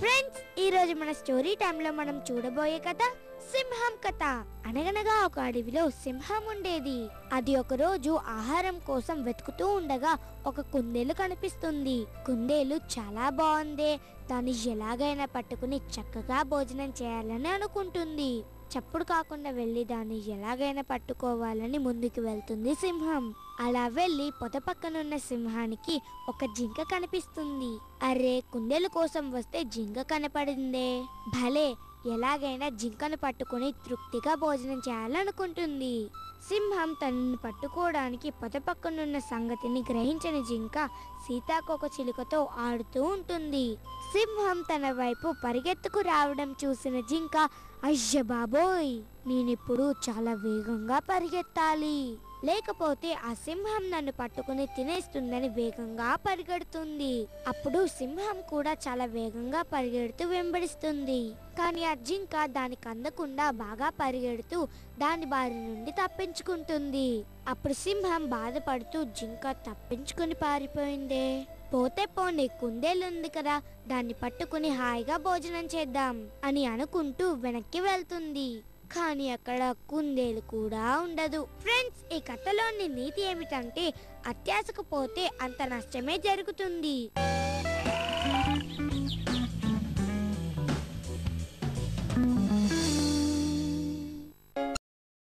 Friends, ఈ రోజు మన స్టోరీ టైమ్ లో మనం చూడబోయే కథ సింహం కథ. అనగనగా ఒక అడవిలో సింహం ఉండేది. అది ఒక రోజు ఆహారం కోసం వెతుకుతూ ఉండగా ఒక కుందేలు కనిపిస్తుంది. కుందేలు చాలా బాగుందే, దాన్ని ఎలాగైనా పట్టుకుని చక్కగా భోజనం చేయాలని అనుకుంటుంది. చప్పుడు కాకుండా వెళ్లి దాన్ని ఎలాగైనా పట్టుకోవాలని ముందుకు వెళ్తుంది సింహం. అలా వెళ్లి పొద పక్కనున్న సింహానికి ఒక జింక కనిపిస్తుంది. అరే, కుందేలు కోసం వస్తే జింక కనపడిందే, భలే, ఎలాగైనా జింకను పట్టుకుని తృప్తిగా భోజనం చేయాలనుకుంటుంది. సింహం తనని పట్టుకోవడానికి పొద పక్కనున్న సంగతిని గ్రహించని జింక సీతాకోక చిలుకతో ఆడుతూ ఉంటుంది. సింహం తన వైపు పరిగెత్తుకు రావడం చూసిన జింక, అయ్య బాబోయ్, నేనిప్పుడు చాలా వేగంగా పరిగెత్తాలి, లేకపోతే ఆ సింహం నన్ను పట్టుకుని తినేస్తుందని వేగంగా పరిగెడుతుంది. అప్పుడు సింహం కూడా చాలా వేగంగా పరిగెడుతూ వెంబడిస్తుంది. కానీ ఆ జింక దానికి అందకుండా బాగా పరిగెడుతూ దాని బారి నుండి తప్పించుకుంటుంది. అప్పుడు సింహం బాధపడుతూ, జింక తప్పించుకుని పారిపోయిందే, పోతే పోనీ, కుందేలుంది కదా, దాన్ని పట్టుకుని హాయిగా భోజనం చేద్దాం అని అనుకుంటూ వెనక్కి వెళ్తుంది. కానీ అక్కడ కుందేలు కూడా ఉండదు. ఫ్రెండ్స్, ఈ కథలోని నీతి ఏమిటంటే అత్యాశకు పోతే అంత నష్టమే జరుగుతుంది.